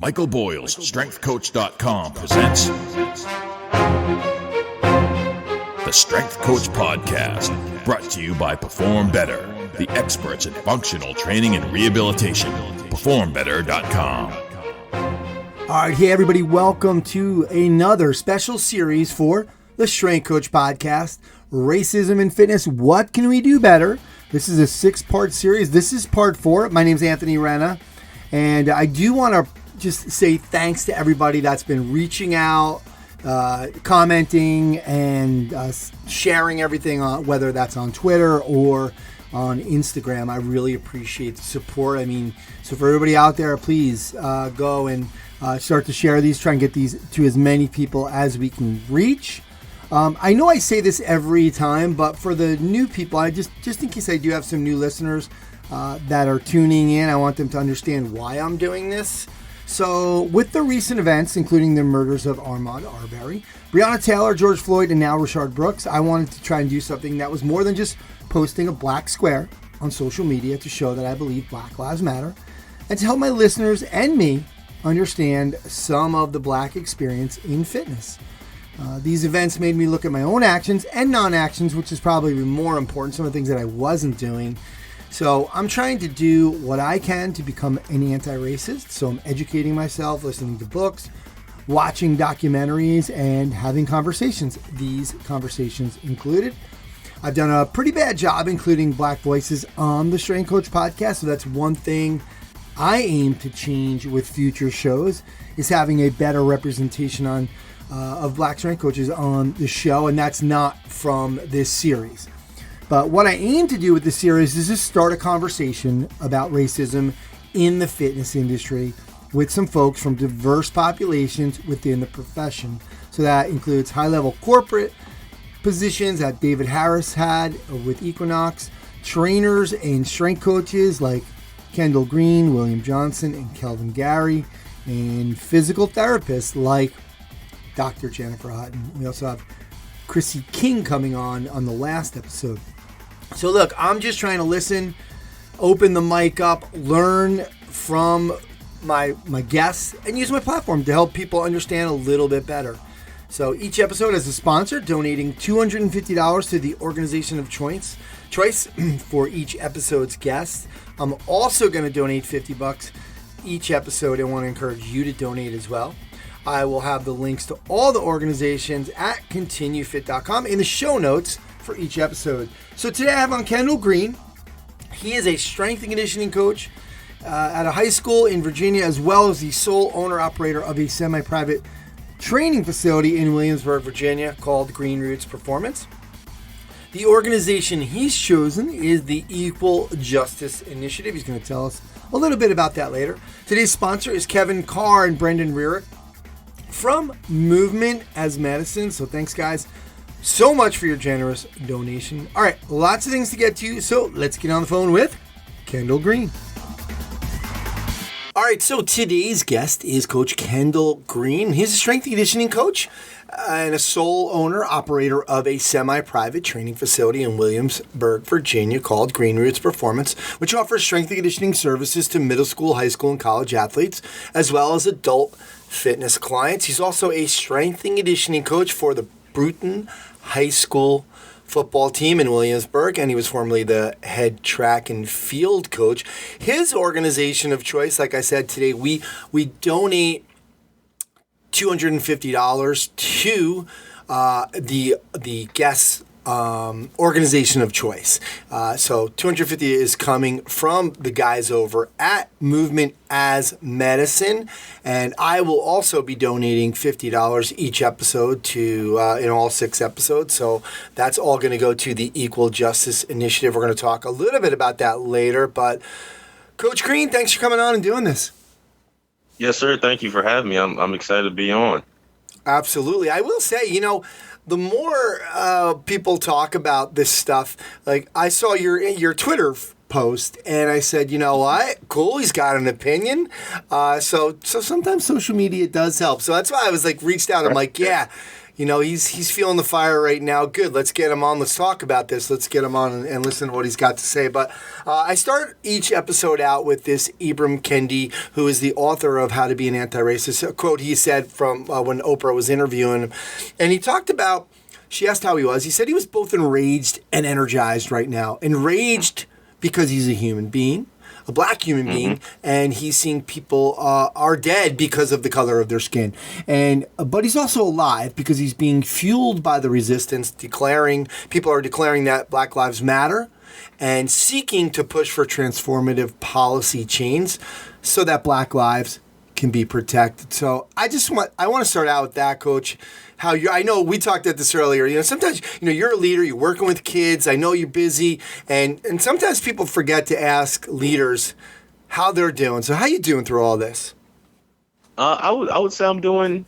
Michael Boyle's StrengthCoach.com presents the Strength Coach Podcast, brought to you by Perform Better, the experts in functional training and rehabilitation. PerformBetter.com. All right, hey everybody, welcome to another special series for the Strength Coach Podcast, Racism in Fitness, What Can We Do Better? This is a 6-part series. This is part 4. My name's Anthony Renna, and I do want to just say thanks to everybody that's been reaching out, commenting, and sharing everything, whether that's on Twitter or on Instagram. I really appreciate the support. I mean, so for everybody out there, please go and start to share these, try and get these to as many people as we can reach. I know I say this every time, but for the new people, I just in case I do have some new listeners that are tuning in, I want them to understand why I'm doing this. So with the recent events, including the murders of Ahmaud Arbery, Breonna Taylor, George Floyd, and now Rayshard Brooks, I wanted to try and do something that was more than just posting a black square on social media to show that I believe Black Lives Matter, and to help my listeners and me understand some of the black experience in fitness. These events made me look at my own actions and non-actions, which is probably more important, some of the things that I wasn't doing. So I'm trying to do what I can to become an anti-racist. So I'm educating myself, listening to books, watching documentaries, and having conversations. These conversations included. I've done a pretty bad job including black voices on the Strength Coach Podcast. So that's one thing I aim to change with future shows, is having a better representation of black strength coaches on the show. And that's not from this series. But what I aim to do with this series is just start a conversation about racism in the fitness industry with some folks from diverse populations within the profession. So that includes high-level corporate positions that David Harris had with Equinox, trainers and strength coaches like Kendall Green, William Johnson, and Kelvin Gary, and physical therapists like Dr. Jennifer Hutton. We also have Chrissy King coming on the last episode. So look, I'm just trying to listen, open the mic up, learn from my guests, and use my platform to help people understand a little bit better. So each episode has a sponsor donating $250 to the organization of choice for each episode's guest. I'm also going to donate $50 each episode. I want to encourage you to donate as well. I will have the links to all the organizations at continuefit.com in the show notes for each episode. So today I have on Kendall Green. He is a strength and conditioning coach at a high school in Virginia, as well as the sole owner-operator of a semi-private training facility in Williamsburg, Virginia, called Green Roots Performance. The organization he's chosen is the Equal Justice Initiative. He's going to tell us a little bit about that later. Today's sponsor is Kevin Carr and Brendan Rearick from Movement as Medicine. So thanks, guys, so much for your generous donation. All right, lots of things to get to, so let's get on the phone with Kendall Green. All right, so today's guest is Coach Kendall Green. He's a strength and conditioning coach and a sole owner-operator of a semi-private training facility in Williamsburg, Virginia, called Green Roots Performance, which offers strength and conditioning services to middle school, high school, and college athletes, as well as adult fitness clients. He's also a strength and conditioning coach for the Bruton High School football team in Williamsburg, and he was formerly the head track and field coach. His organization of choice, like I said today, we donate $250 to the guests organization of choice. So $250 is coming from the guys over at Movement as Medicine, and I will also be donating $50 each episode to in all 6 episodes. So that's all going to go to the Equal Justice Initiative. We're going to talk a little bit about that later, but Coach Green, thanks for coming on and doing this. Yes, sir. Thank you for having me. I'm excited to be on. Absolutely. I will say, the more people talk about this stuff, like I saw your Twitter post and I said, you know what? Cool, he's got an opinion. So sometimes social media does help. So that's why I was like reached out. I'm like, yeah, he's feeling the fire right now. Good. Let's get him on. Let's talk about this. Let's get him on and listen to what he's got to say. But I start each episode out with this Ibram Kendi, who is the author of How to Be an Anti-Racist. A quote he said from when Oprah was interviewing him. And he talked about, she asked how he was. He said he was both enraged and energized right now. Enraged because he's a human being, a black human being, and he's seeing people are dead because of the color of their skin. But he's also alive because he's being fueled by the resistance, people are declaring that Black Lives Matter and seeking to push for transformative policy change so that Black lives can be protected. So I want to start out with that, Coach. I know we talked about this earlier. Sometimes you're a leader. You're working with kids. I know you're busy, and sometimes people forget to ask leaders how they're doing. So how you doing through all this? I would say I'm doing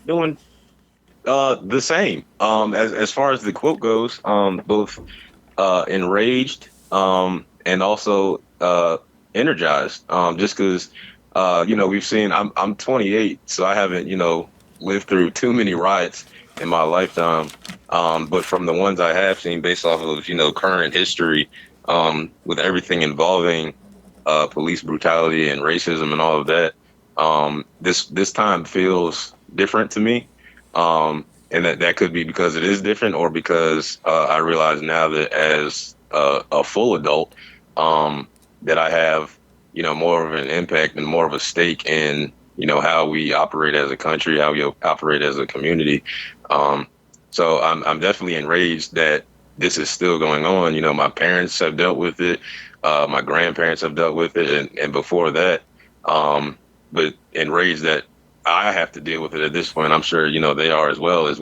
the same. As far as the quote goes, both enraged and also energized. Just because we've seen. I'm 28, so I haven't lived through too many riots in my lifetime, but from the ones I have seen, based off of current history, with everything involving police brutality and racism and all of that, this time feels different to me, and that could be because it is different, or because I realize now that as a full adult, that I have more of an impact and more of a stake in how we operate as a country, how we operate as a community. So I'm definitely enraged that this is still going on. My parents have dealt with it. My grandparents have dealt with it. And before that, but enraged that I have to deal with it at this point. I'm sure, they are as well as,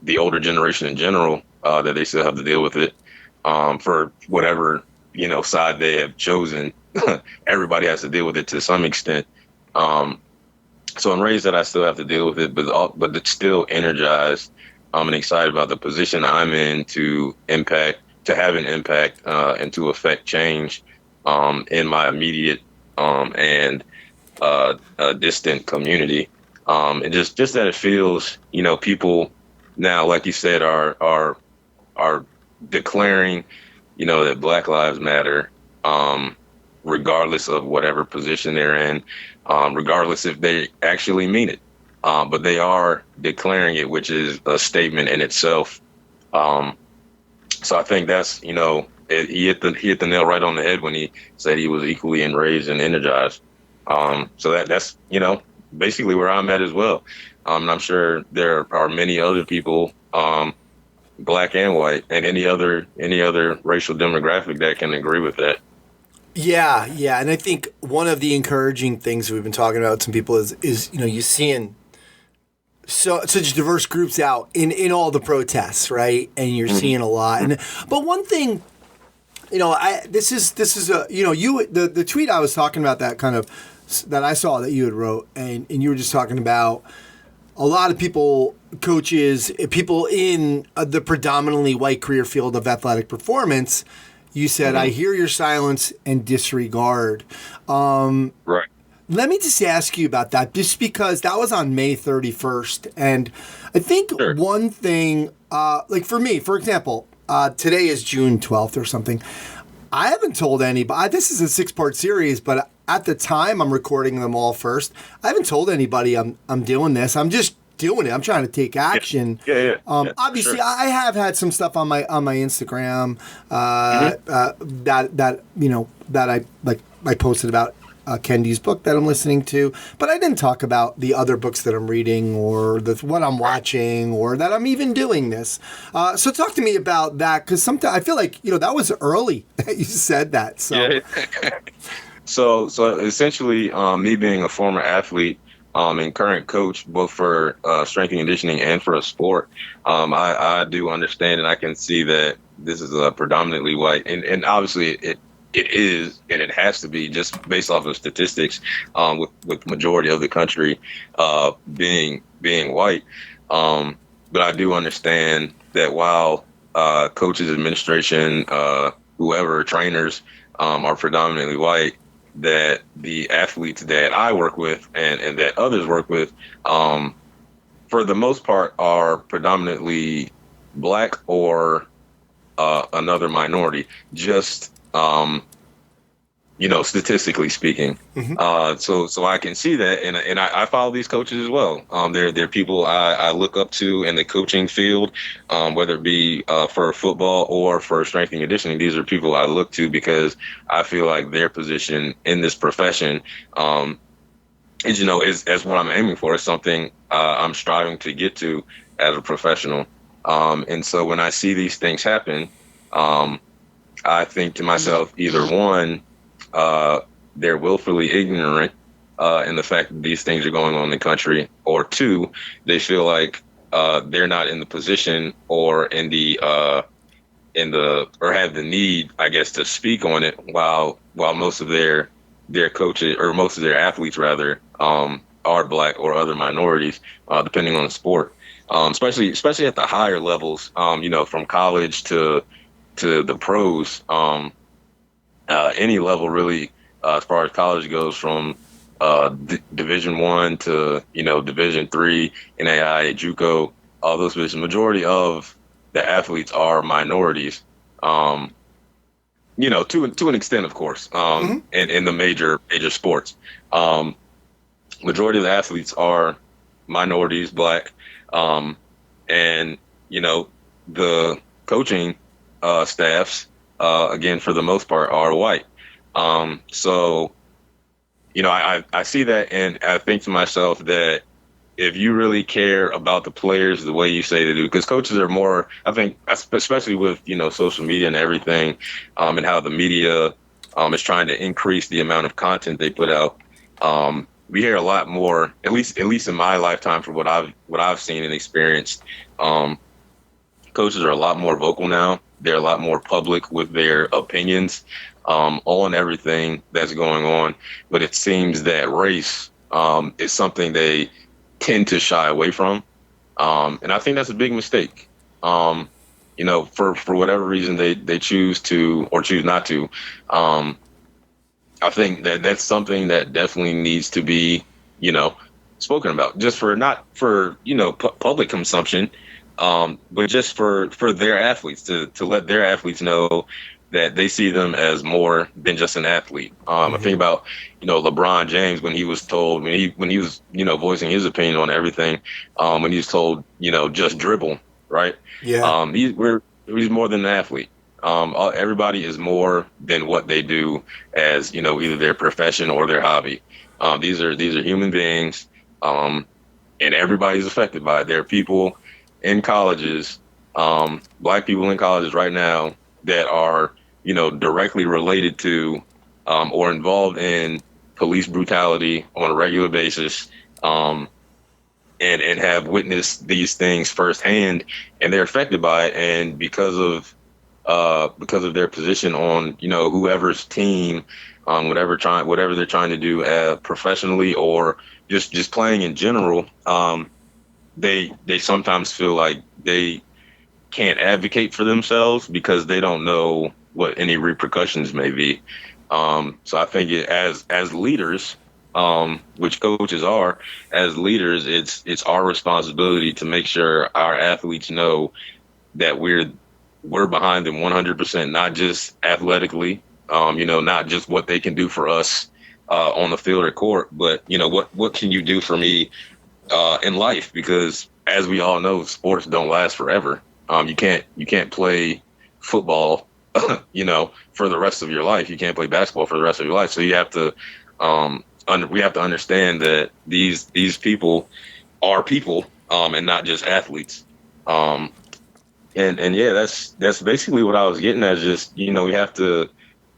the older generation in general, that they still have to deal with it, for whatever, side they have chosen. Everybody has to deal with it to some extent. So I'm raised that I still have to deal with it, but it's still energized and excited about the position I'm in to have an impact, and to affect change in my immediate and distant community. And just that it feels, people now, like you said, are declaring, that Black Lives Matter, regardless of whatever position they're in, regardless if they actually mean it. But they are declaring it, which is a statement in itself. So I think that's, he hit the nail right on the head when he said he was equally enraged and energized. So that's, basically where I'm at as well. And I'm sure there are many other people, black and white, and any other racial demographic that can agree with that. Yeah, and I think one of the encouraging things we've been talking about with some people is you seeing such diverse groups out in all the protests, right? And you're seeing a lot. But one thing, this is the tweet I was talking about, that I saw that you had wrote, and you were just talking about a lot of people, coaches, people in the predominantly white career field of athletic performance. You said, I hear your silence and disregard. Right. Let me just ask you about that, just because that was on May 31st. And I think one thing, like for me, for example, today is June 12th or something. I haven't told anybody. This is a 6-part series, but at the time I'm recording them all first. I haven't told anybody I'm doing this. I'm just doing it. I'm trying to take action. Yeah. Obviously, sure. I have had some stuff on my Instagram that I posted about Kendi's book that I'm listening to, but I didn't talk about the other books that I'm reading or what I'm watching or that I'm even doing this. So talk to me about that, because sometimes I feel like that was early that you said that. So yeah. So essentially, me being a former athlete, and current coach, both for strength and conditioning and for a sport, I do understand, and I can see that this is a predominantly white, and obviously it is, and it has to be, just based off of statistics, with majority of the country being white. But I do understand that while coaches, administration, whoever, trainers are predominantly white, that the athletes that I work with and that others work with, for the most part, are predominantly black or another minority. Just statistically speaking. So I can see that, and I follow these coaches as well. They're people I look up to in the coaching field, whether it be for football or for strength and conditioning. These are people I look to because I feel like their position in this profession, is what I'm aiming for. It's something I'm striving to get to as a professional. And so when I see these things happen, I think to myself, either one, they're willfully ignorant in the fact that these things are going on in the country, or two, they feel like they're not in the position or or have the need, I guess, to speak on it, while most of their coaches, or most of their athletes rather, are black or other minorities, depending on the sport. Especially at the higher levels, from college to the pros, any level really, as far as college goes, from Division I to Division III, NAI, JUCO, all those positions. Majority of the athletes are minorities, to an extent, of course, in the major sports. Majority of the athletes are minorities, black, and the coaching staffs, again, for the most part, are white. So, I see that, and I think to myself that if you really care about the players the way you say they do, because coaches are more, I think, especially with, social media and everything, and how the media is trying to increase the amount of content they put out. We hear a lot more, at least in my lifetime, from what I've seen and experienced. Coaches are a lot more vocal now. They're a lot more public with their opinions on everything that's going on. But it seems that race is something they tend to shy away from. And I think that's a big mistake. For whatever reason they choose to or choose not to. I think that's something that definitely needs to be, spoken about, just not for public consumption, but just for their athletes, to let their athletes know that they see them as more than just an athlete. I think about LeBron James, when he was told, when he was voicing his opinion on everything, when he was told just dribble, right? Yeah. He's more than an athlete. Everybody is more than what they do as either their profession or their hobby. These are human beings, and everybody's affected by it. There are people in colleges, black people in colleges right now, that are directly related to or involved in police brutality on a regular basis, and have witnessed these things firsthand, and they're affected by it. And because of their position on whoever's team, whatever they're trying to do professionally, or just playing in general, they sometimes feel like they can't advocate for themselves because they don't know what any repercussions may be. So I think as leaders, which coaches are, as leaders, it's our responsibility to make sure our athletes know that we're behind them 100%, not just athletically, not just what they can do for us on the field or court, but what can you do for me in life? Because as we all know, sports don't last forever. You can't play football, for the rest of your life. You can't play basketball for the rest of your life. So you have to, we have to understand that these people are people, and not just athletes. And yeah, that's basically what I was getting at. Just we have to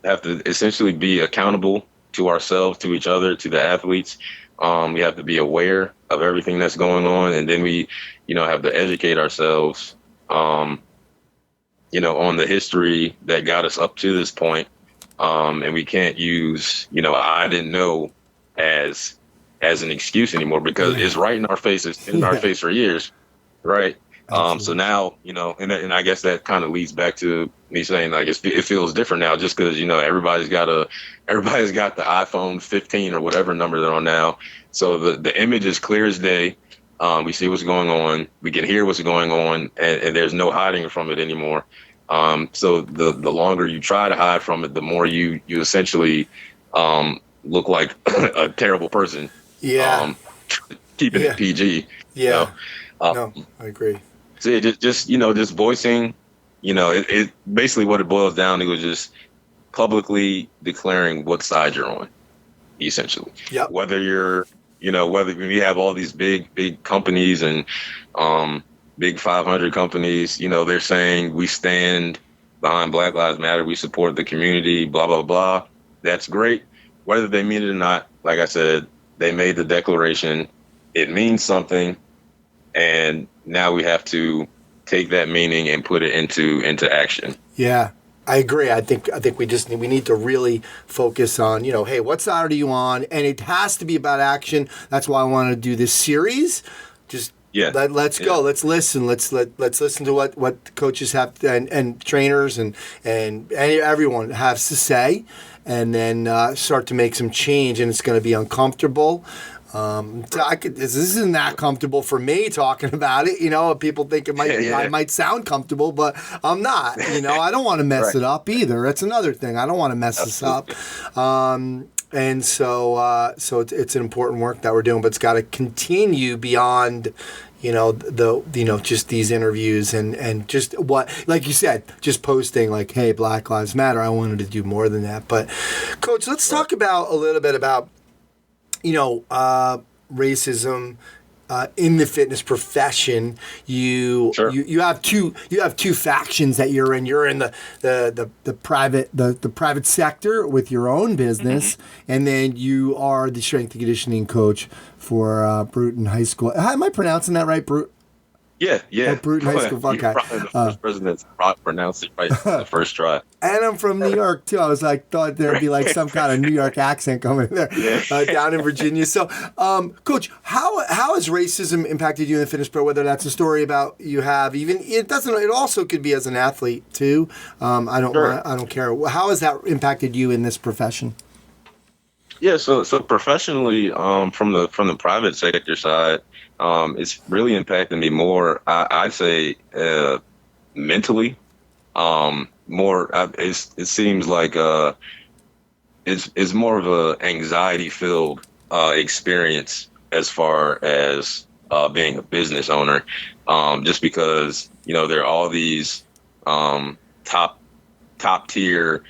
essentially be accountable to ourselves, to each other, to the athletes. We have to be aware of everything that's going on, and then we have to educate ourselves, on the history that got us up to this point. And we can't use I didn't know as an excuse anymore, because it's right in our face. It's in our face for years, right? So now, and I guess that kind of leads back to me saying, like, it feels different now, just because, everybody's got the iPhone 15 or whatever number they're on now. So the image is clear as day. We see what's going on. We can hear what's going on, and there's no hiding from it anymore. So the longer you try to hide from it, the more you essentially look like a terrible person. Yeah. Keeping Yeah. it PG. Yeah. Um, No, I agree. so yeah, just voicing, it basically what it boils down to is just publicly declaring what side you're on, essentially. Yep. Whether you're, whether we have all these big companies and big 500 companies, they're saying we stand behind Black Lives Matter, we support the community, blah, blah, blah. That's great. Whether they mean it or not, like I said, they made the declaration. It means something. And now we have to take that meaning and put it into action. Yeah, I agree. I think we need to really focus on, hey, what side are you on? And it has to be about action. That's why I wanted to do this series. Just let's go. Let's listen. Let's listen to what coaches have and trainers and everyone has to say, and then start to make some change. And it's going to be uncomfortable. This isn't that comfortable for me talking about it. People think I might sound comfortable, but I'm not. I don't want to mess it up either. That's another thing. I don't want to mess this up. And so it's an important work that we're doing, but it's got to continue beyond, just these interviews and just what, like you said, just posting like, hey, Black Lives Matter. I wanted to do more than that. But Coach, let's talk about a little bit about racism in the fitness profession. You have two factions that you're in. You're in the private sector with your own business, and then you are the strength and conditioning coach for Bruton High School. Am I pronouncing that right, Bruton? Yeah. Oh, Bruton High School. Okay. You're probably the first person that's pronounced it right the first try. And I'm from New York too. I was thought there'd be like some kind of New York accent coming there down in Virginia. So, Coach, how has racism impacted you in the fitness pro? Whether that's a story about you have, even it doesn't. It also could be as an athlete too. I don't care. How has that impacted you in this profession? Yeah. So professionally, from the private sector side. It's really impacted me more, I'd say, mentally. It seems like it's more of a anxiety-filled experience as far as being a business owner, just because there are all these top tier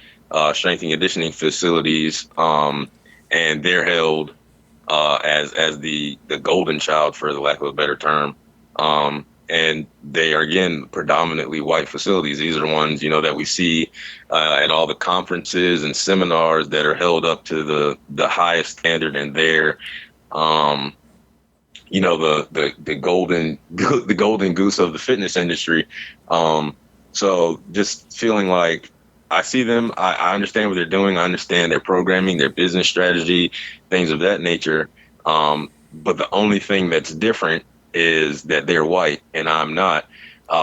strength and conditioning facilities, and they're held as the golden child, for the lack of a better term. And they are, again, predominantly white facilities. These are the ones, that we see at all the conferences and seminars that are held up to the highest standard, and they're, the golden goose of the fitness industry. So just feeling like I see them, I understand what they're doing. I understand their programming, their business strategy, things of that nature. But the only thing that's different is that they're white and I'm not.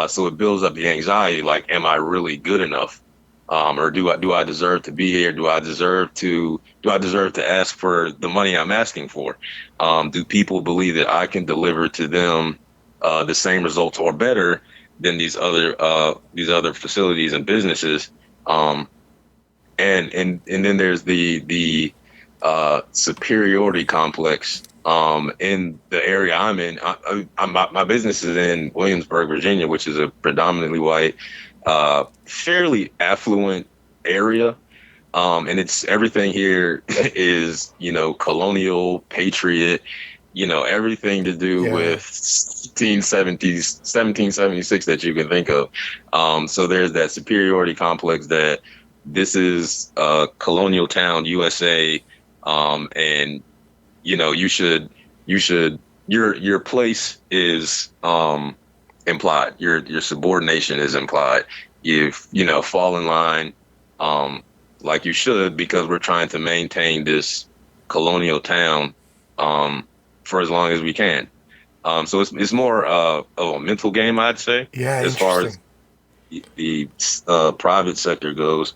So it builds up the anxiety, like, am I really good enough? Or do I deserve to be here? Do I deserve to ask for the money I'm asking for? Do people believe that I can deliver to them the same results or better than these other facilities and businesses? And then there's the superiority complex in the area I'm in. My business is in Williamsburg, Virginia, which is a predominantly white, fairly affluent area. And it's everything here is, colonial, patriot, everything to do with 1776 that you can think of. So there's that superiority complex that this is colonial town, USA. And, your place is implied. Your subordination is implied. You fall in line like you should, because we're trying to maintain this colonial town for as long as we can. So it's more of a mental game, I'd say. Yeah, as far as the private sector goes.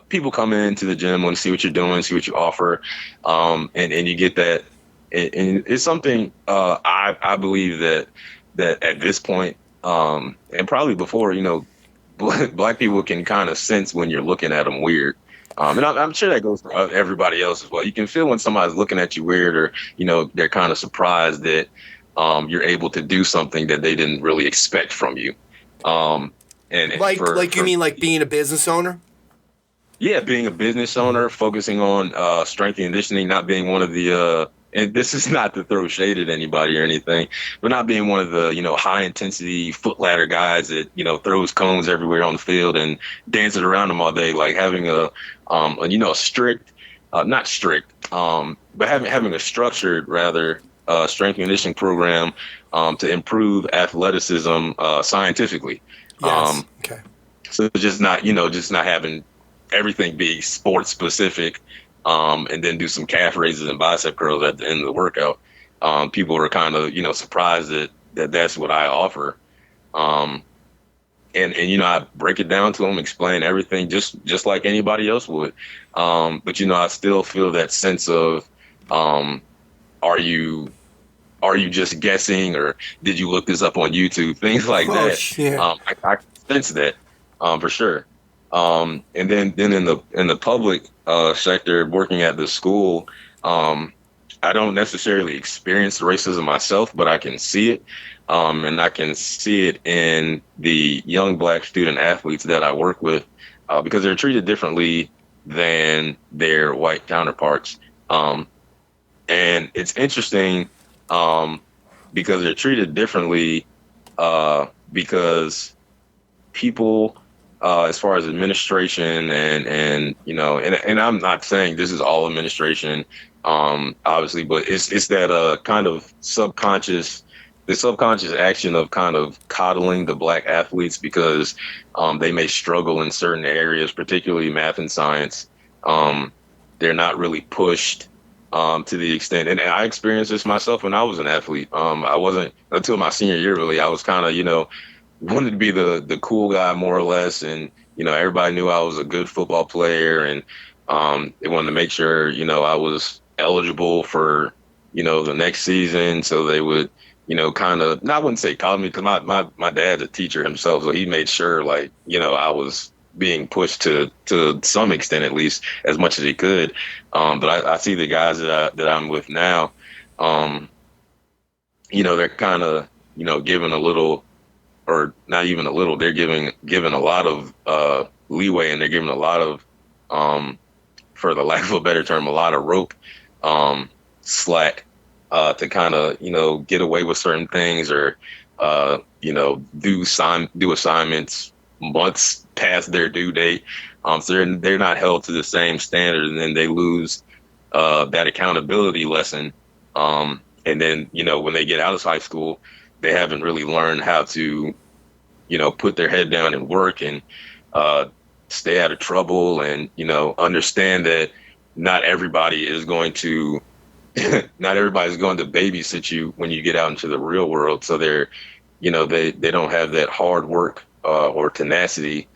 People come into the gym, want to see what you're doing, see what you offer, and you get that and it's something I believe that at this point, and probably before, black people can kind of sense when you're looking at them weird. And I'm sure that goes for everybody else as well. You can feel when somebody's looking at you weird, or they're kind of surprised that you're able to do something that they didn't really expect from you. And Like you mean like being a business owner? Yeah, being a business owner, focusing on strength and conditioning, not being one of the and this is not to throw shade at anybody or anything, but not being one of the high intensity foot ladder guys that throws cones everywhere on the field and dances around them all day. Like having a strict, not strict, but having a structured rather strength and conditioning program to improve athleticism scientifically. Yes. Okay. So just not having everything be sports specific, and then do some calf raises and bicep curls at the end of the workout. People are kind of, surprised that that's what I offer. And I break it down to them, explain everything just like anybody else would. But, I still feel that sense of, are you just guessing, or did you look this up on YouTube? Things like that. Yeah. I sense that, for sure. And then in the public sector, working at the school, I don't necessarily experience racism myself, but I can see it, and I can see it in the young black student athletes that I work with, because they're treated differently than their white counterparts, and it's interesting, because they're treated differently, because people, as far as administration and I'm not saying this is all administration, obviously, but it's that kind of subconscious action of kind of coddling the black athletes because they may struggle in certain areas, particularly math and science. They're not really pushed to the extent, and I experienced this myself when I was an athlete. I wasn't until my senior year, really. I was kind of, wanted to be the cool guy more or less, and everybody knew I was a good football player, and they wanted to make sure I was eligible for the next season, so they would kind of, I wouldn't say call me, because my dad's a teacher himself, so he made sure like I was being pushed to some extent, at least as much as he could. But I see the guys that I'm with now, they're kind of given a little, or not even a little, they're given a lot of leeway, and they're given a lot of, for the lack of a better term, a lot of rope, slack, to kind of get away with certain things, or do assignments months past their due date. So they're not held to the same standard, and then they lose that accountability lesson. And then when they get out of high school, they haven't really learned how to, put their head down and work, and stay out of trouble, and, understand that not everybody is going to, not everybody's going to babysit you when you get out into the real world. So they're, they don't have that hard work or tenacity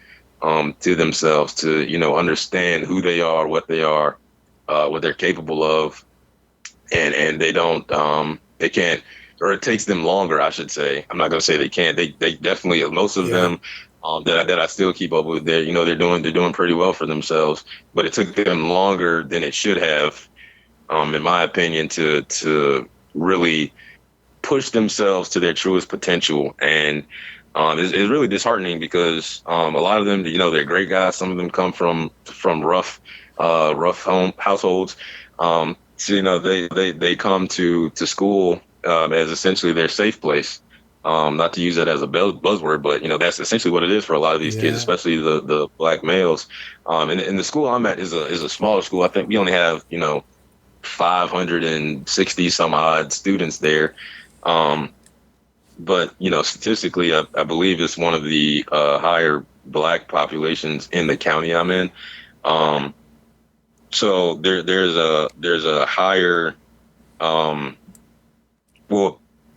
to themselves to, understand who they are, what they're capable of, and they don't, they can't, or it takes them longer, I should say. I'm not going to say they can't. They definitely, most of them that I still keep up with, they're doing pretty well for themselves. But it took them longer than it should have, in my opinion, to really push themselves to their truest potential. And it's really disheartening, because a lot of them, they're great guys. Some of them come from rough home households. So they come to school as essentially their safe place. Not to use that as a buzzword, but that's essentially what it is for a lot of these kids, especially the black males. And the school I'm at is a smaller school. I think we only have 560 some odd students there. But statistically, I believe it's one of the higher black populations in the county I'm in. So there's a higher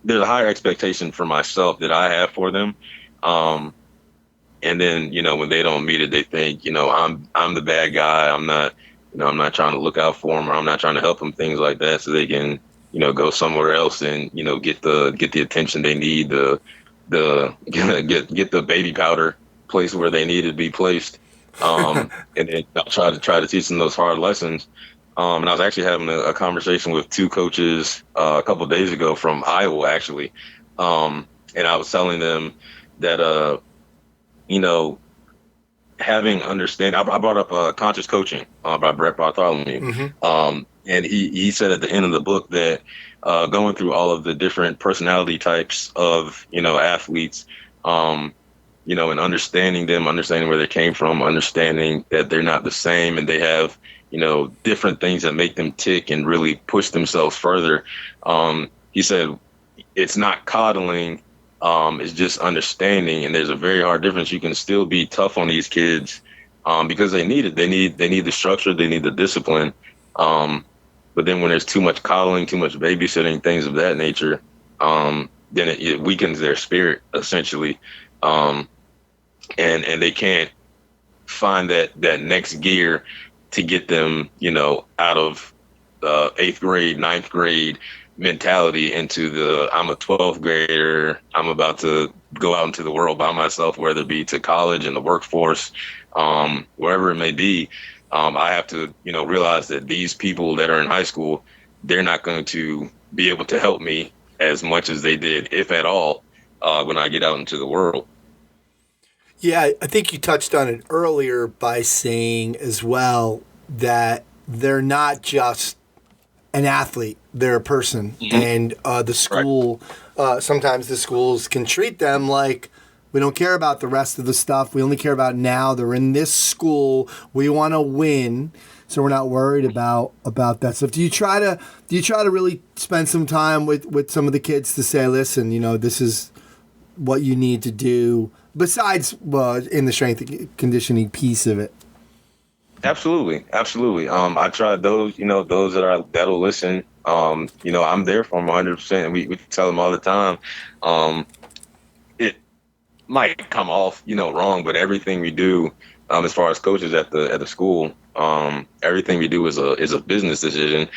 there's a higher expectation for myself that I have for them. And then, when they don't meet it, they think, I'm the bad guy. I'm not trying to look out for them, or I'm not trying to help them, things like that. So they can, go somewhere else and, get the attention they need, the get the baby powder placed where they need to be placed. And then I'll try to teach them those hard lessons. And I was actually having a conversation with two coaches a couple of days ago from Iowa, actually. And I was telling them that, having understanding, I brought up Conscious Coaching by Brett Bartholomew. Mm-hmm. And he said at the end of the book that going through all of the different personality types of, athletes, and understanding them, understanding where they came from, understanding that they're not the same and they have, different things that make them tick and really push themselves further. He said it's not coddling. It's just understanding, and there's a very hard difference. You can still be tough on these kids because they need it. They need the structure. They need the discipline. But then when there's too much coddling, too much babysitting, things of that nature, then it weakens their spirit essentially, and they can't find that next gear to get them, out of 8th grade, 9th grade mentality into the I'm a 12th grader, I'm about to go out into the world by myself, whether it be to college and the workforce, wherever it may be. I have to, realize that these people that are in high school, they're not going to be able to help me as much as they did, if at all, when I get out into the world. Yeah, I think you touched on it earlier by saying as well that they're not just an athlete, they're a person. Mm-hmm. And the school, sometimes the schools can treat them like, we don't care about the rest of the stuff. We only care about now. They're in this school. We want to win, so we're not worried about that stuff. Do you try to really spend some time with some of the kids to say, listen, this is what you need to do besides in the strength and conditioning piece of it? Absolutely. I try those that'll listen. I'm there for them 100%. We tell them all the time. It might come off, wrong, but everything we do, as far as coaches at the school, everything we do is a business decision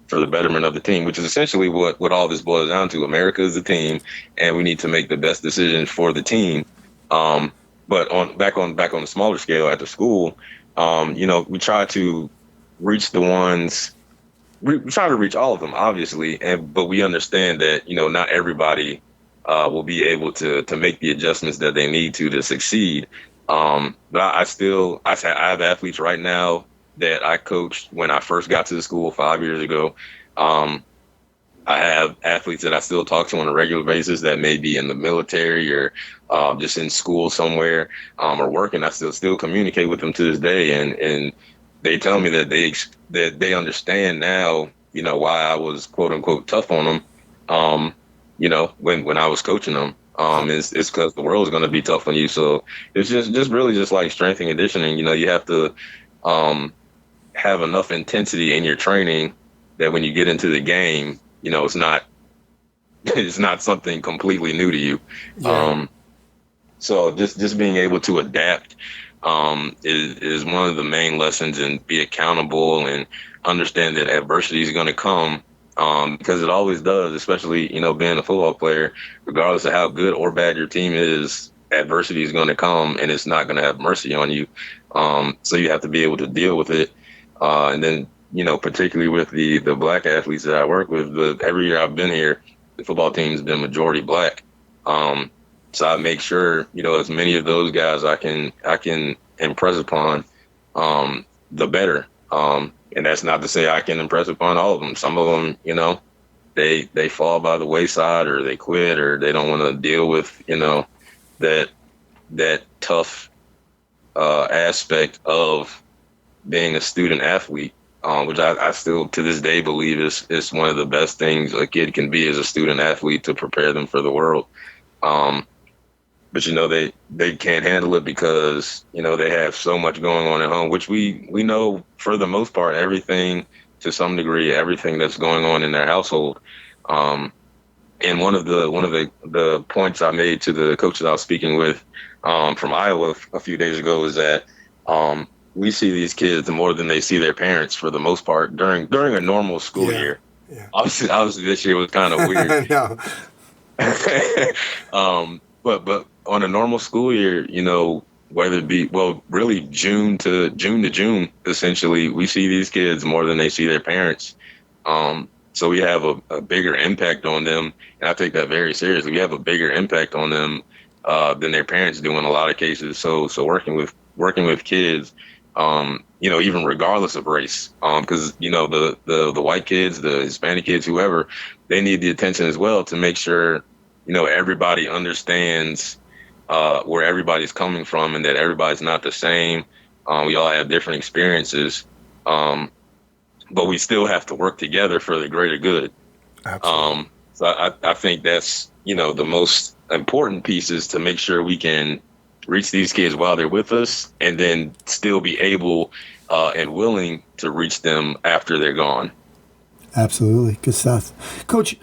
for the betterment of the team, which is essentially what all this boils down to. America is a team, and we need to make the best decision for the team. But back on the smaller scale at the school, we try to reach the ones. We try to reach all of them, obviously, but we understand that not everybody will be able to make the adjustments that they need to succeed. But I have athletes right now that I coached when I first got to the school 5 years ago. I have athletes that I still talk to on a regular basis that may be in the military or just in school somewhere or working. I still communicate with them to this day, and they tell me that they understand now, why I was quote unquote tough on them. When I was coaching them, it's because the world is going to be tough on you. So it's just really just like strength and conditioning. You have to have enough intensity in your training that when you get into the game, it's not something completely new to you. Yeah. So just being able to adapt is one of the main lessons, and be accountable and understand that adversity is going to come, because it always does, especially, being a football player, regardless of how good or bad your team is, adversity is going to come and it's not going to have mercy on you. So you have to be able to deal with it. And then, particularly with the black athletes that I work with, every year I've been here, the football team's been majority black. So I make sure, as many of those guys I can impress upon, the better. And that's not to say I can impress upon all of them. Some of them, they fall by the wayside, or they quit, or they don't want to deal with, that tough aspect of being a student athlete, which I still to this day believe is one of the best things a kid can be as a student athlete, to prepare them for the world. But they can't handle it because they have so much going on at home, which we know for the most part, everything to some degree, everything that's going on in their household. And one of the points I made to the coaches I was speaking with from Iowa a few days ago is that we see these kids more than they see their parents for the most part during a normal school year. Obviously, this year was kind of weird. No. But on a normal school year, whether it be, well, really June to June, essentially, we see these kids more than they see their parents. So we have a bigger impact on them, and I take that very seriously. We have a bigger impact on them than their parents do in a lot of cases. So working with kids, even regardless of race, because the white kids, the Hispanic kids, whoever, they need the attention as well to make sure everybody understands where everybody's coming from and that everybody's not the same. We all have different experiences, but we still have to work together for the greater good. Absolutely. So I think that's the most important piece is to make sure we can reach these kids while they're with us, and then still be able and willing to reach them after they're gone. Absolutely. Good stuff. Coach,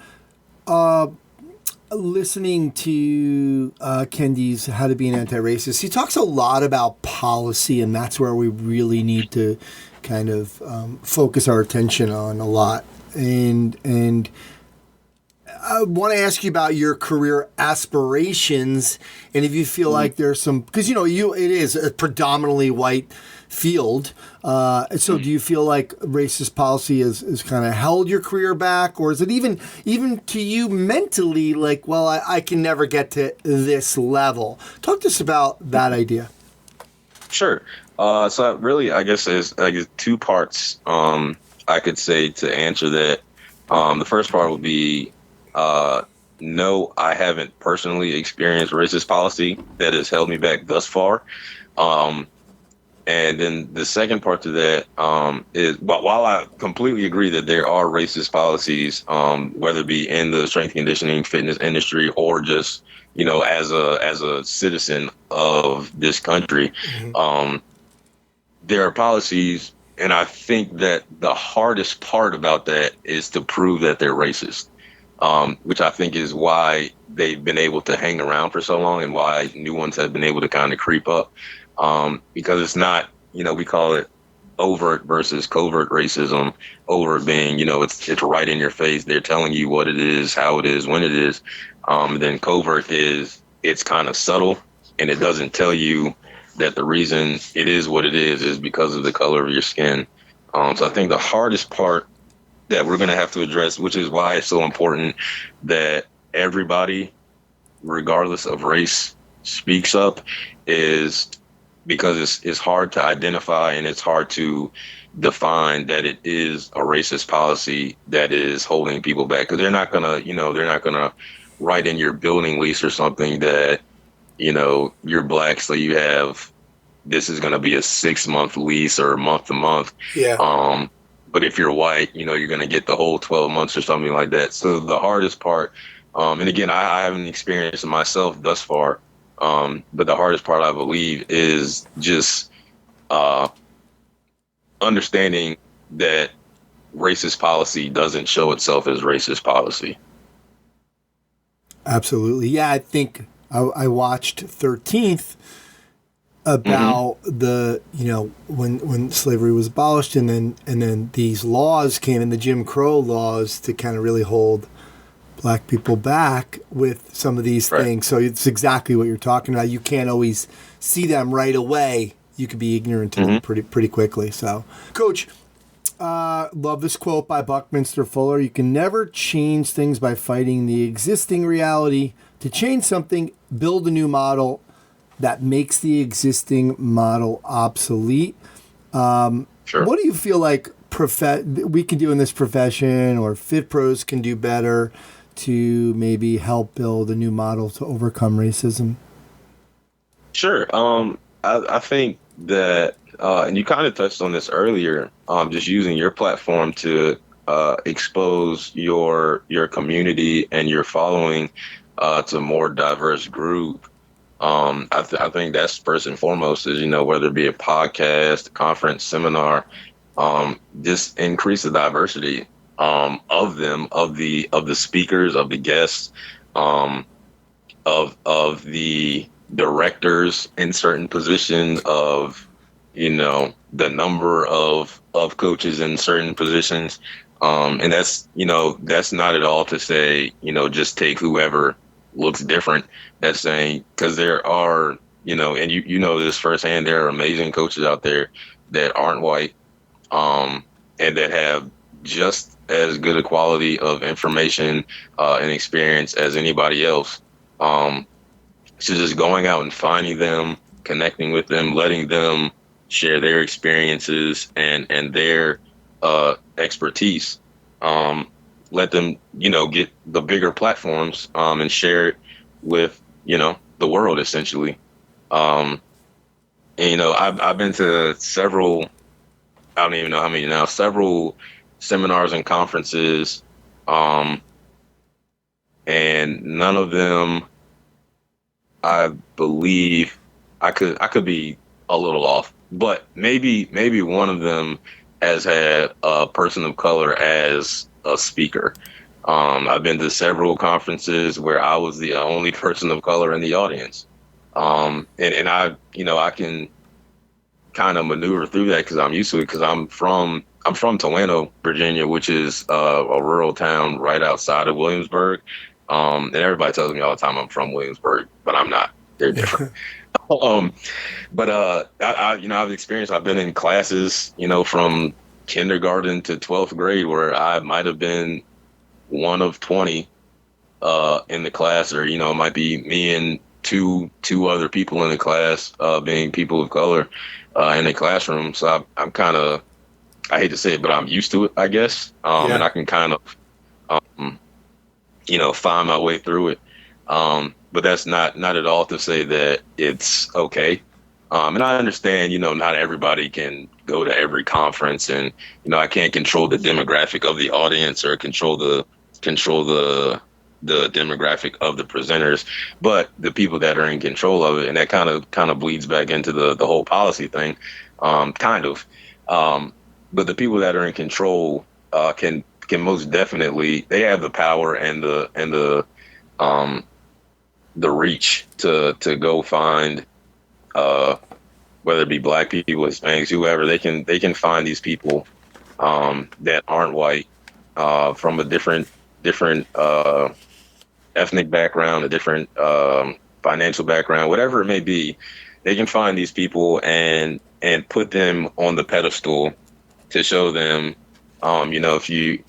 listening to Kendy's How to Be an Anti-Racist, he talks a lot about policy, and that's where we really need to kind of focus our attention on a lot. And I want to ask you about your career aspirations, and if you feel like there's some, because it is a predominantly white field. So do you feel like racist policy is kind of held your career back, or is it even to you mentally like, well, I can never get to this level? Talk to us about that idea. Sure. So really, I guess there's two parts I could say to answer that. The first part would be, no, I haven't personally experienced racist policy that has held me back thus far. And then the second part to that is, while I completely agree that there are racist policies, whether it be in the strength conditioning fitness industry or just, as a citizen of this country, there are policies. And I think that the hardest part about that is to prove that they're racist, which I think is why they've been able to hang around for so long and why new ones have been able to kind of creep up. Because it's not, we call it overt versus covert racism. Overt being, it's right in your face. They're telling you what it is, how it is, when it is. Then covert is, it's kind of subtle, and it doesn't tell you that the reason it is what it is because of the color of your skin. So I think the hardest part that we're going to have to address, which is why it's so important that everybody, regardless of race, speaks up, is because it's hard to identify and it's hard to define that it is a racist policy that is holding people back. Because they're not gonna write in your building lease or something that, you're black, so you have, this is going to be a 6-month lease or month to month. Yeah. But if you're white, you're going to get the whole 12 months or something like that. So the hardest part, and again, I haven't experienced it myself thus far, but the hardest part, I believe, is just understanding that racist policy doesn't show itself as racist policy. Absolutely. Yeah, I think I watched 13th about the, when slavery was abolished, and then these laws came in, the Jim Crow laws, to kind of really hold black people back with some of these things. So it's exactly what you're talking about. You can't always see them right away. You could be ignorant to them pretty quickly. So, Coach, love this quote by Buckminster Fuller. You can never change things by fighting the existing reality. To change something, build a new model that makes the existing model obsolete. Sure. What do you feel like we can do in this profession, or Fit Pros can do better to maybe help build a new model to overcome racism? Sure. I think that, and you kind of touched on this earlier, just using your platform to expose your community and your following to a more diverse group. I think that's first and foremost is, whether it be a podcast, a conference, seminar, just increase the diversity of them, of the speakers, of the guests, of the directors in certain positions, of the number of coaches in certain positions. And that's not at all to say, just take whoever looks different. That's saying, because there are, and you know this firsthand, there are amazing coaches out there that aren't white, and that have just as good a quality of information and experience as anybody else. So just going out and finding them, connecting with them, letting them share their experiences and their expertise. Let them, get the bigger platforms and share it with, the world essentially. Um, and, I've been to several, I don't even know how many now, several seminars and conferences, um, and none of them, I believe, I could be a little off, but maybe one of them has had a person of color as a speaker. I've been to several conferences where I was the only person of color in the audience. And I can kind of maneuver through that because I'm used to it because I'm from Toledo, Virginia, which is a rural town right outside of Williamsburg. And everybody tells me all the time I'm from Williamsburg, but I'm not. They're different. um, but I've experienced. I've been in classes, from kindergarten to 12th grade, where I might have been one of 20 in the class, or it might be me and two other people in the class, being people of color in the classroom. So I'm kind of, I hate to say it, but I'm used to it, I guess. And I can kind of, um, find my way through it. But that's not at all to say that it's okay. And I understand, not everybody can go to every conference, and I can't control the demographic of the audience or control the demographic of the presenters, but the people that are in control of it, and that kind of bleeds back into the whole policy thing, kind of. But the people that are in control can most definitely, they have the power and the reach to go find, whether it be black people, Hispanics, whoever. They can find these people that aren't white, from a different ethnic background, a different financial background, whatever it may be. They can find these people and put them on the pedestal to show them, if you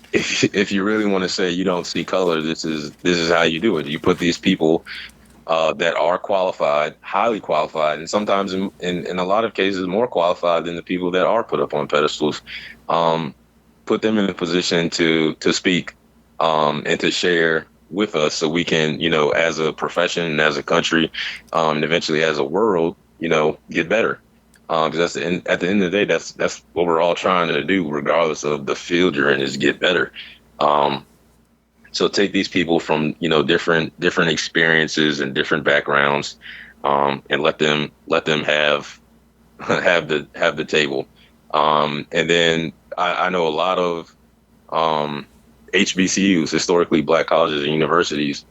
really want to say you don't see color, this is how you do it. You put these people that are qualified, highly qualified, and sometimes in a lot of cases more qualified than the people that are put up on pedestals. Put them in a position to speak, and to share with us, so we can, as a profession and as a country, and eventually as a world, get better. Because at the end of the day, that's what we're all trying to do, regardless of the field you're in, is get better. So take these people from, different experiences and different backgrounds, and let them have have the table. And then I know a lot of HBCUs, historically black colleges and universities.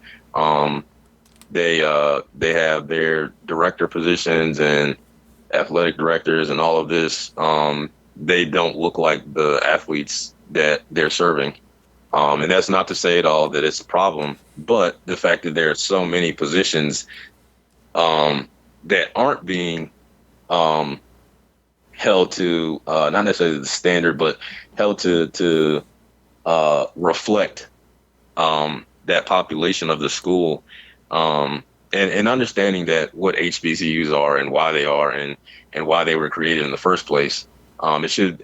They have their director positions and athletic directors and all of this. They don't look like the athletes that they're serving. And that's not to say at all that it's a problem, but the fact that there are so many positions that aren't being held to, not necessarily the standard, but held to reflect that population of the school, and understanding that what HBCUs are and why they are, and why they were created in the first place. It should,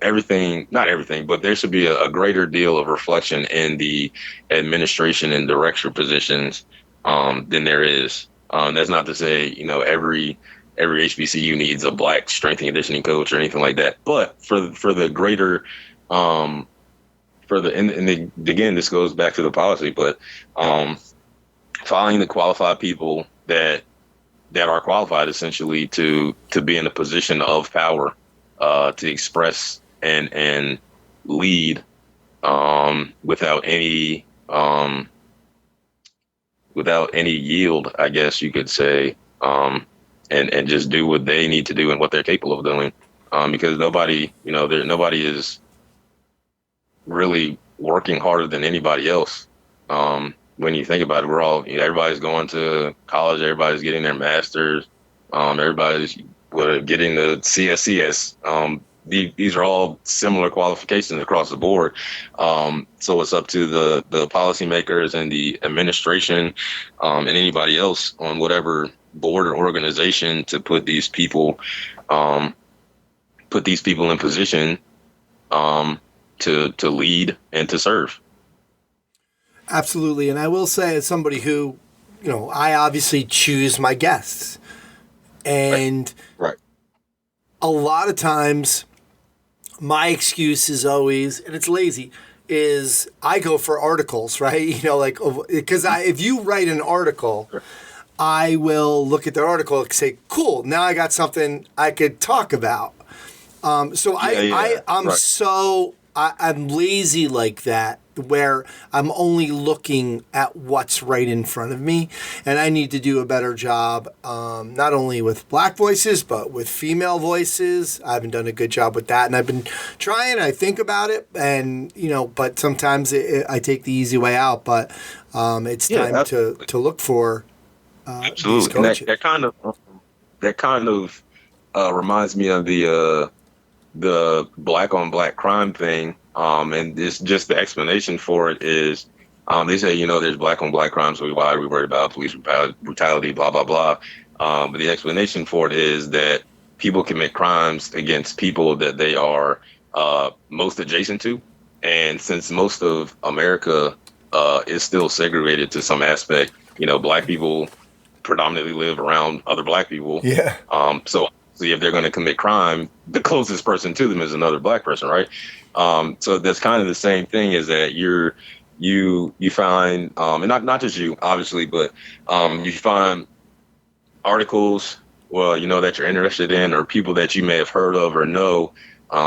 not everything, but there should be a greater deal of reflection in the administration and director positions than there is. That's not to say, every HBCU needs a black strength and conditioning coach or anything like that. But for the greater, again, this goes back to the policy, but finding the qualified people that are qualified, essentially, to be in a position of power, to express and lead, without any yield, I guess you could say, and just do what they need to do and what they're capable of doing, because nobody is really working harder than anybody else. When you think about it, everybody's going to college, everybody's getting their masters, everybody's getting the CSCS. These are all similar qualifications across the board. So it's up to the policymakers and the administration, and anybody else on whatever board or organization to put these people in position to lead and to serve. Absolutely. And I will say, as somebody who, I obviously choose my guests. And Right. A lot of times my excuse is always, and it's lazy, is I go for articles, right? Because if you write an article, I will look at the article and say, cool, now I got something I could talk about. I'm lazy like that, where I'm only looking at what's right in front of me, and I need to do a better job, not only with black voices, but with female voices. I haven't done a good job with that, and I've been trying. I think about it, and but sometimes I take the easy way out. But it's time to look for these Absolutely. coaches. And that kind of reminds me of the black on black crime thing. And it's just the explanation for it is, they say, there's black on black crimes. So why are we worried about police brutality, blah, blah, blah. But the explanation for it is that people commit crimes against people that they are most adjacent to. And since most of America is still segregated to some aspect, black people predominantly live around other black people. Yeah. So if they're going to commit crime, the closest person to them is another black person, right? So that's kind of the same thing, is that you find, and not just you, obviously, but you find articles, that you're interested in, or people that you may have heard of or know,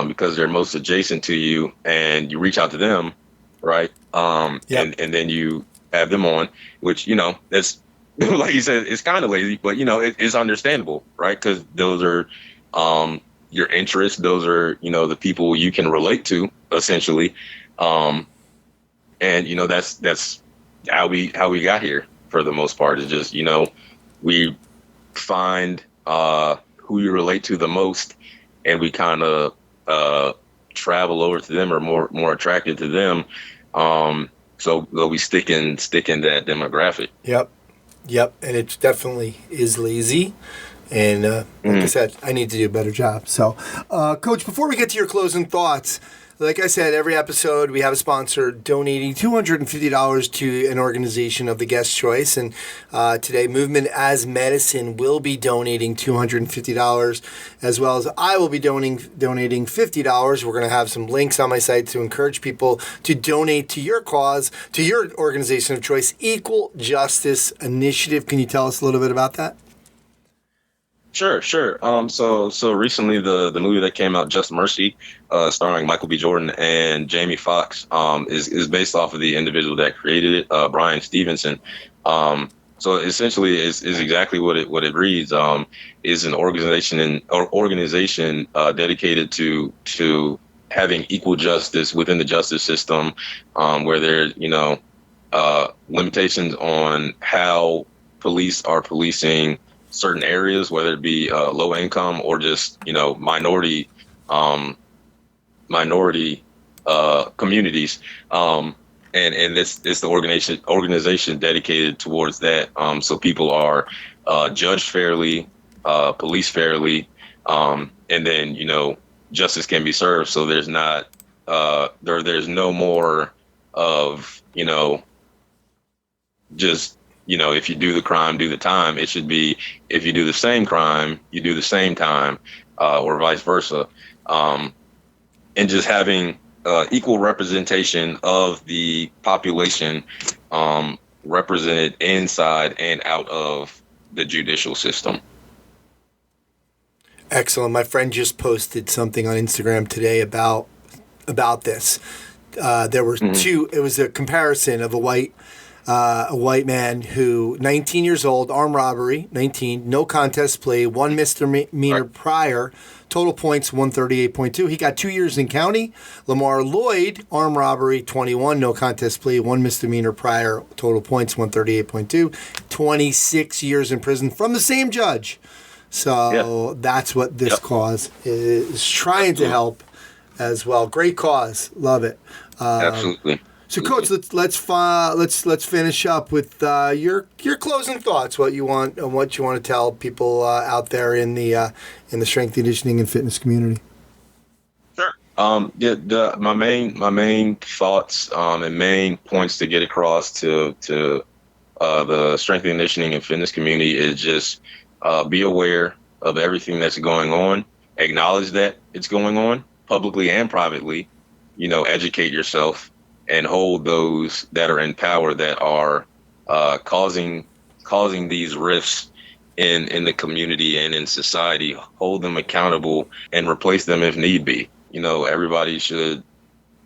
because they're most adjacent to you, and you reach out to them, right? And then you have them on, which, that's, like you said, it's kind of lazy, but it's understandable, right? Because those are your interests. Those are the people you can relate to, essentially, and that's how we got here for the most part. Is just we find who you relate to the most, and we kind of travel over to them, or more attracted to them. So we stick in that demographic. Yep, and it definitely is lazy. And like I said, I need to do a better job. So, Coach, before we get to your closing thoughts, like I said, every episode we have a sponsor donating $250 to an organization of the guest choice. And today, Movement as Medicine will be donating $250, as well as I will be donating $50. We're going to have some links on my site to encourage people to donate to your cause, to your organization of choice, Equal Justice Initiative. Can you tell us a little bit about that? Sure. So recently the movie that came out, Just Mercy, starring Michael B. Jordan and Jamie Foxx, is based off of the individual that created it, Brian Stevenson. So essentially is exactly what it reads. Is an organization dedicated to having equal justice within the justice system, where there's limitations on how police are policing certain areas, whether it be low income or just minority communities, and it's the organization dedicated towards that, so people are judged fairly, policed fairly, and then justice can be served. So there's not there's no more of just if you do the crime, do the time. It should be, if you do the same crime, you do the same time, or vice versa. And just having equal representation of the population represented inside and out of the judicial system. Excellent. My friend just posted something on Instagram today about this. There were two. It was a comparison of a white a white man who, 19 years old, armed robbery, 19, no contest plea, one misdemeanor prior, total points 138.2. He got 2 years in county. Lamar Lloyd, armed robbery, 21, no contest plea, one misdemeanor prior, total points 138.2. 26 years in prison from the same judge. So that's what this cause is trying to help as well. Great cause, love it. Absolutely. So, Coach, let's finish up with your closing thoughts. What you want to tell people out there in the strength conditioning and fitness community. Sure. My main thoughts and main points to get across to the strength conditioning and fitness community is just be aware of everything that's going on. Acknowledge that it's going on publicly and privately. Educate yourself and hold those that are in power that are causing these rifts in the community and in society. Hold them accountable and replace them if need be. Everybody should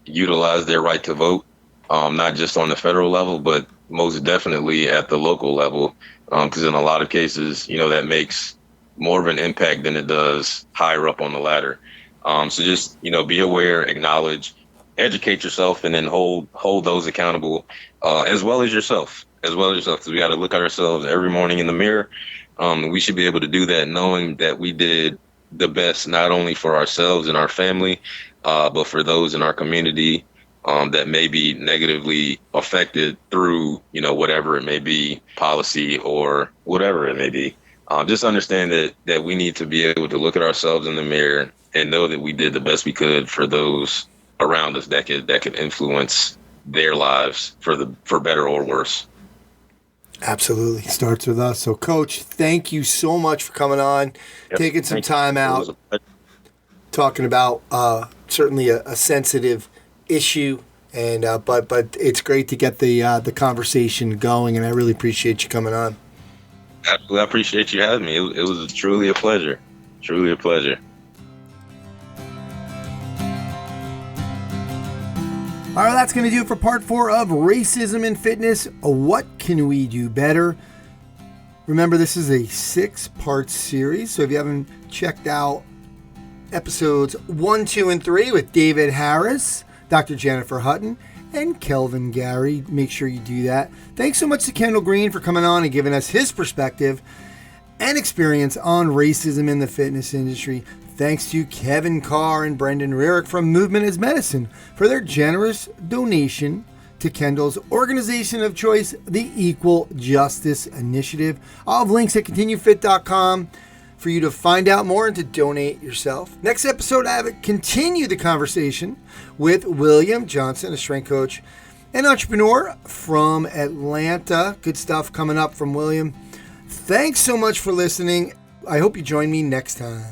utilize their right to vote, not just on the federal level, but most definitely at the local level, because in a lot of cases, that makes more of an impact than it does higher up on the ladder. So just, be aware, acknowledge, educate yourself, and then hold those accountable, as well as yourself, because we got to look at ourselves every morning in the mirror. We should be able to do that knowing that we did the best, not only for ourselves and our family, but for those in our community that may be negatively affected through, whatever it may be, policy or whatever it may be. Just understand that we need to be able to look at ourselves in the mirror and know that we did the best we could for those around us that could influence their lives for better or worse. Absolutely. Starts with us. So, Coach, thank you so much for coming on, taking some time out, talking about certainly a sensitive issue, and but it's great to get the conversation going, and I really appreciate you coming on. Absolutely. I appreciate you having me. It was truly a pleasure. Truly a pleasure. All right, that's going to do it for part 4 of Racism in Fitness. What can we do better? Remember, this is a 6-part series, so if you haven't checked out episodes 1, 2, and 3 with David Harris, Dr. Jennifer Hutton, and Kelvin Gary, make sure you do that. Thanks so much to Kendall Green for coming on and giving us his perspective and experience on racism in the fitness industry. Thanks to Kevin Carr and Brendan Rarick from Movement is Medicine for their generous donation to Kendall's organization of choice, the Equal Justice Initiative. I'll have links at continuefit.com for you to find out more and to donate yourself. Next episode, I have continue the conversation with William Johnson, a strength coach and entrepreneur from Atlanta. Good stuff coming up from William. Thanks so much for listening. I hope you join me next time.